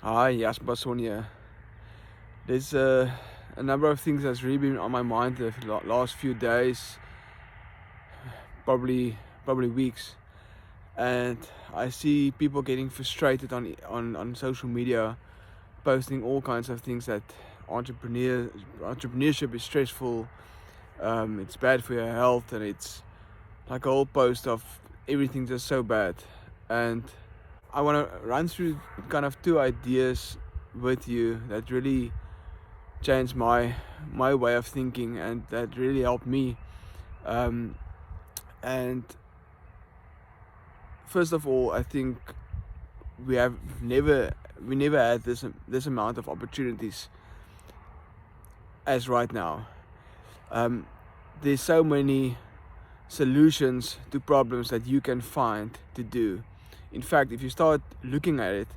Hi, Jasper Basson here. There's a number of things that's really been on my mind the last few days, probably weeks, and I see people getting frustrated on social media, posting all kinds of things that entrepreneurship is stressful, it's bad for your health, and it's like a whole post of everything just so bad. And I want to run through kind of two ideas with you that really changed my way of thinking and that really helped me. Um, and first of all, I think we have never had this amount of opportunities as right now. Um, there's so many solutions to problems that you can find to do. In fact, if you start looking at it,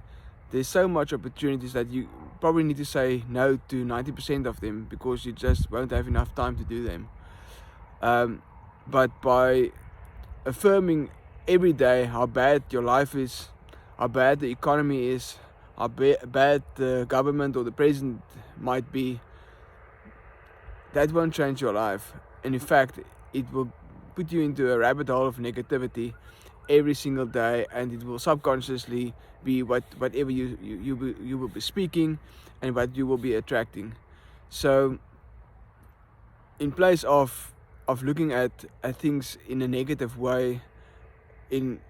there's so much opportunities that you probably need to say no to 90% of them because you just won't have enough time to do them. But by affirming every day how bad your life is, how bad the economy is, how bad the government or the president might be, that won't change your life. And in fact, it will put you into a rabbit hole of negativity every single day, and it will subconsciously be whatever you will be speaking and what you will be attracting. So in place of looking at things in a negative way, in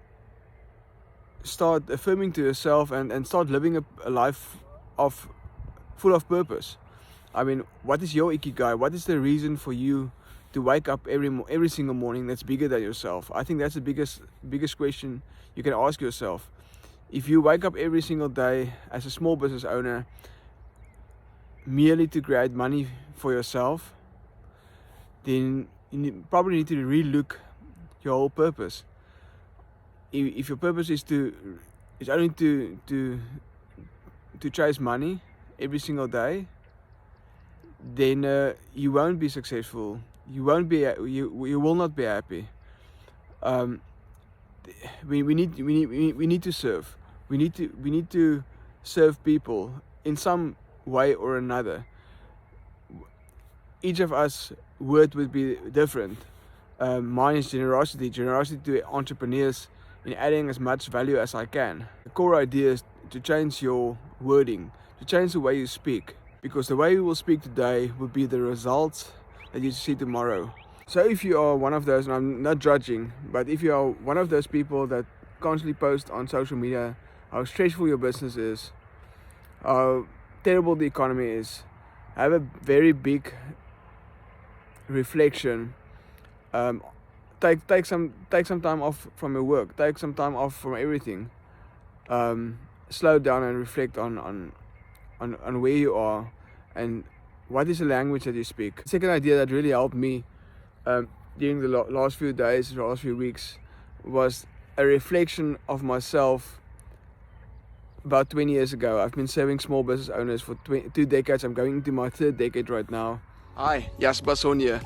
start affirming to yourself and start living a life of full of purpose. I mean, what is your ikigai? What is the reason for you to wake up every single morning that's bigger than yourself? I think that's the biggest question you can ask yourself. If you wake up every single day as a small business owner merely to create money for yourself, then you probably need to relook your whole purpose. If your purpose is only to chase money every single day, then you won't be successful. You will not be happy. Um, we need to serve. We need to serve people in some way or another. Each of us word would be different. Mine is generosity to entrepreneurs in adding as much value as I can. The core idea is to change your wording, to change the way you speak, because the way you will speak today will be the results that you see tomorrow. So if you are one of those, and I'm not judging, but if you are one of those people that constantly post on social media how stressful your business is, how terrible the economy is, have a very big reflection. Take some time off from your work. Take some time off from everything. Slow down and reflect on where you are and what is the language that you speak. Second idea that really helped me during the last few days, last few weeks, was a reflection of myself. About 20 years ago, I've been serving small business owners for 2 decades. I'm going into my 3rd decade right now. Hi, Jasper Basson here.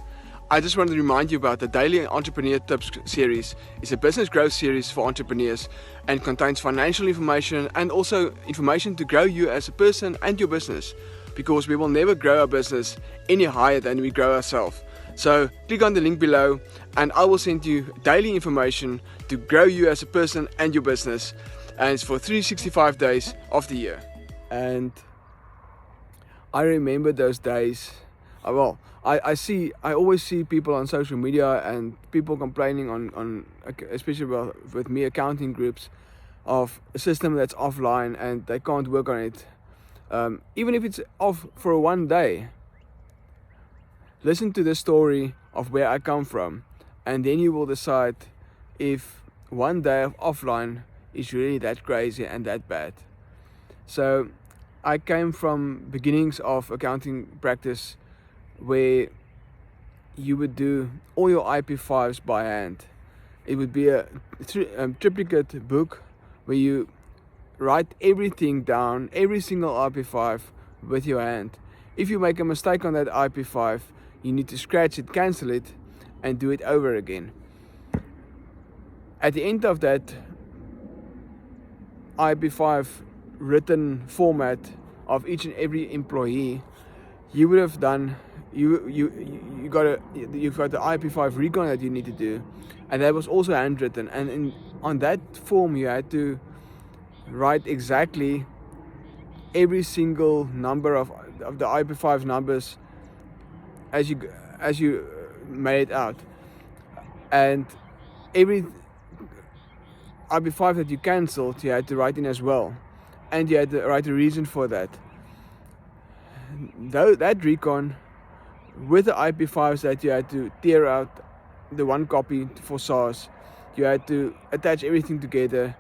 I just wanted to remind you about the Daily Entrepreneur Tips series. It's a business growth series for entrepreneurs and contains financial information and also information to grow you as a person and your business, because we will never grow our business any higher than we grow ourselves. So click on the link below and I will send you daily information to grow you as a person and your business, and it's for 365 days of the year. And I remember those days. I always see people on social media and people complaining on especially with me, accounting groups, of a system that's offline and they can't work on it. Even if it's off for one day, listen to the story of where I come from, and then you will decide if one day of offline is really that crazy and that bad. So I came from beginnings of accounting practice where you would do all your IP5s by hand. It would be a triplicate book where you write everything down, every single IP5 with your hand. If you make a mistake on that IP5, you need to scratch it, cancel it, and do it over again. At the end of that IP5 written format of each and every employee, you would have done, you've got the IP5 recon that you need to do, and that was also handwritten, and on that form you had to write exactly every single number of the IP5 numbers as you made it out, and every IP5 that you cancelled you had to write in as well, and you had to write a reason for that. Though that recon with the IP5s that you had to tear out the one copy for SARS, you had to attach everything together,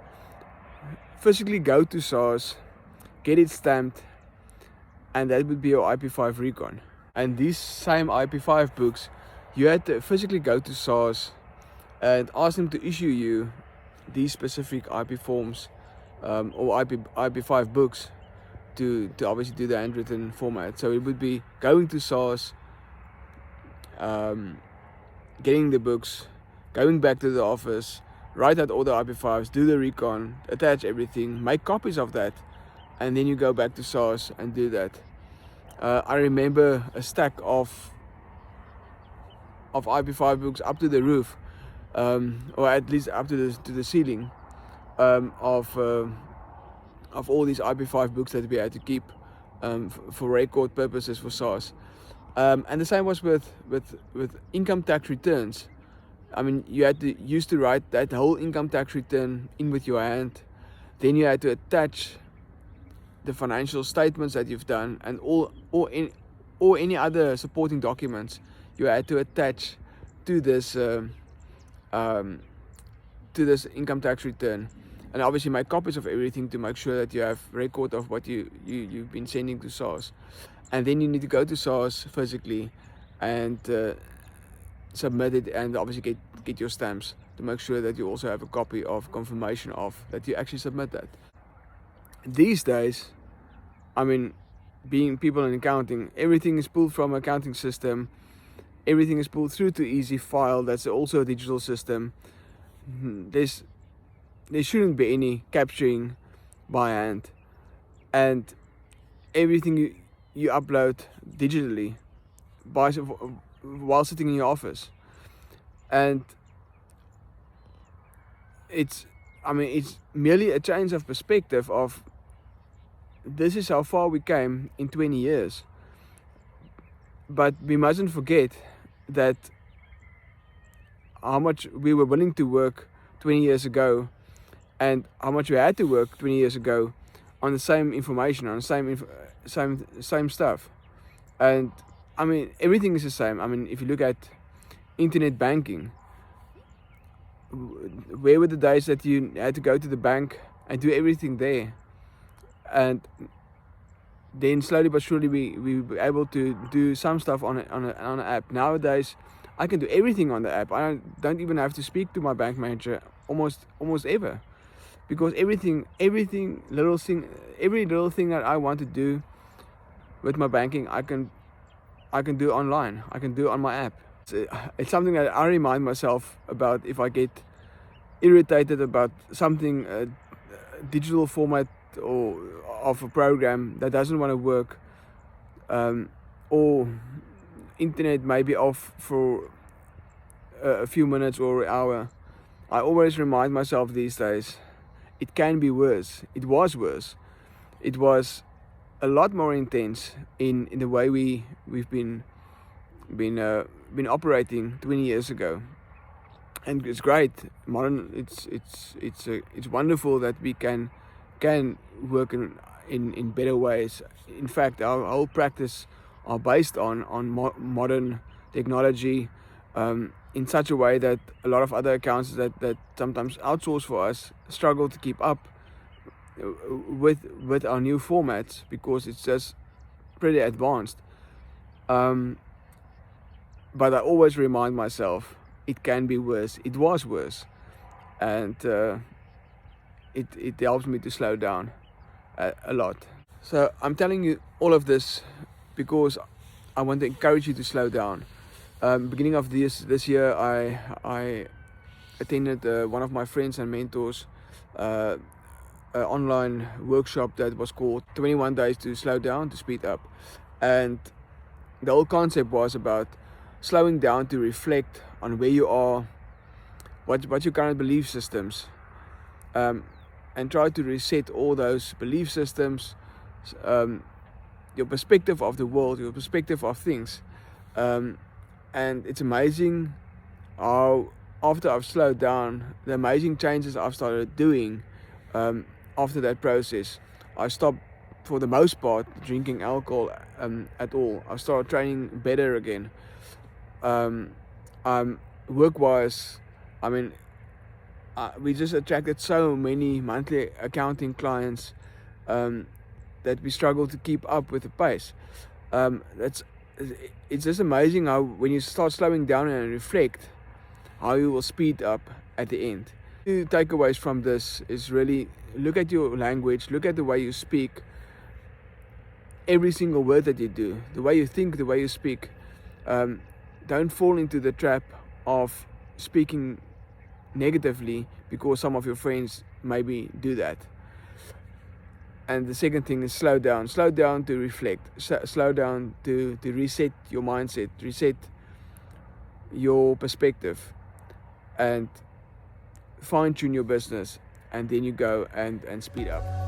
physically go to SARS, get it stamped, and that would be your IP5 recon. And these same IP5 books, you had to physically go to SARS and ask them to issue you these specific IP forms or IP5 books to obviously do the handwritten format. So it would be going to SARS, getting the books, going back to the office, write out all the IP5s, do the recon, attach everything, make copies of that, and then you go back to SARS and do that. I remember a stack of IP5 books up to the roof, or at least up to the ceiling, of all these IP5 books that we had to keep for record purposes for SARS. And the same was with income tax returns. I mean, you used to write that whole income tax return in with your hand. Then you had to attach the financial statements that you've done and or any other supporting documents you had to attach to this income tax return, and obviously make copies of everything to make sure that you have record of what you've been sending to SARS. And then you need to go to SARS physically and submit it, and obviously get your stamps to make sure that you also have a copy of confirmation of that you actually submit that. These days, I mean, being people in accounting, everything is pulled from an accounting system. Everything is pulled through to Easy File. That's also a digital system. There shouldn't be any capturing by hand, and everything you upload digitally while sitting in your office. And it's merely a change of perspective of this is how far we came in 20 years. But we mustn't forget that how much we were willing to work 20 years ago and how much we had to work 20 years ago on the same information, on the same stuff. And I mean, everything is the same. I mean, if you look at internet banking, where were the days that you had to go to the bank and do everything there? And then slowly but surely we were able to do some stuff on an app. Nowadays, I can do everything on the app. I don't even have to speak to my bank manager almost ever, because every little thing that I want to do with my banking, I can do online. I can do on my app. It's something that I remind myself about if I get irritated about something, digital format or of a program that doesn't want to work, or internet may be off for a few minutes or an hour. I always remind myself these days, it can be worse. It was worse. It was a lot more intense in the way we've been operating 20 years ago. And it's great. It's wonderful that we can work in better ways. In fact, our whole practice are based on modern technology, in such a way that a lot of other accounts that sometimes outsource for us struggle to keep up with our new formats, because it's just pretty advanced. But I always remind myself, it can be worse. It was worse, and it helps me to slow down a lot. So I'm telling you all of this because I want to encourage you to slow down. Beginning of this year, I attended one of my friends and mentors an online workshop that was called 21 Days to Slow Down to Speed Up, and the whole concept was about slowing down to reflect on where you are, what your current belief systems, and try to reset all those belief systems, your perspective of the world, your perspective of things. And it's amazing how after I've slowed down, the amazing changes I've started doing after that process. I stopped, for the most part, drinking alcohol at all. I started training better again. Work-wise, I mean, we just attracted so many monthly accounting clients that we struggle to keep up with the pace. It's just amazing how when you start slowing down and reflect, how you will speed up at the end. The takeaways from this is really look at your language, look at the way you speak, every single word that you do, the way you think, the way you speak. Don't fall into the trap of speaking negatively because some of your friends maybe do that. And the second thing is slow down to reflect, slow down to reset your mindset, reset your perspective, and fine tune your business, and then you go and speed up.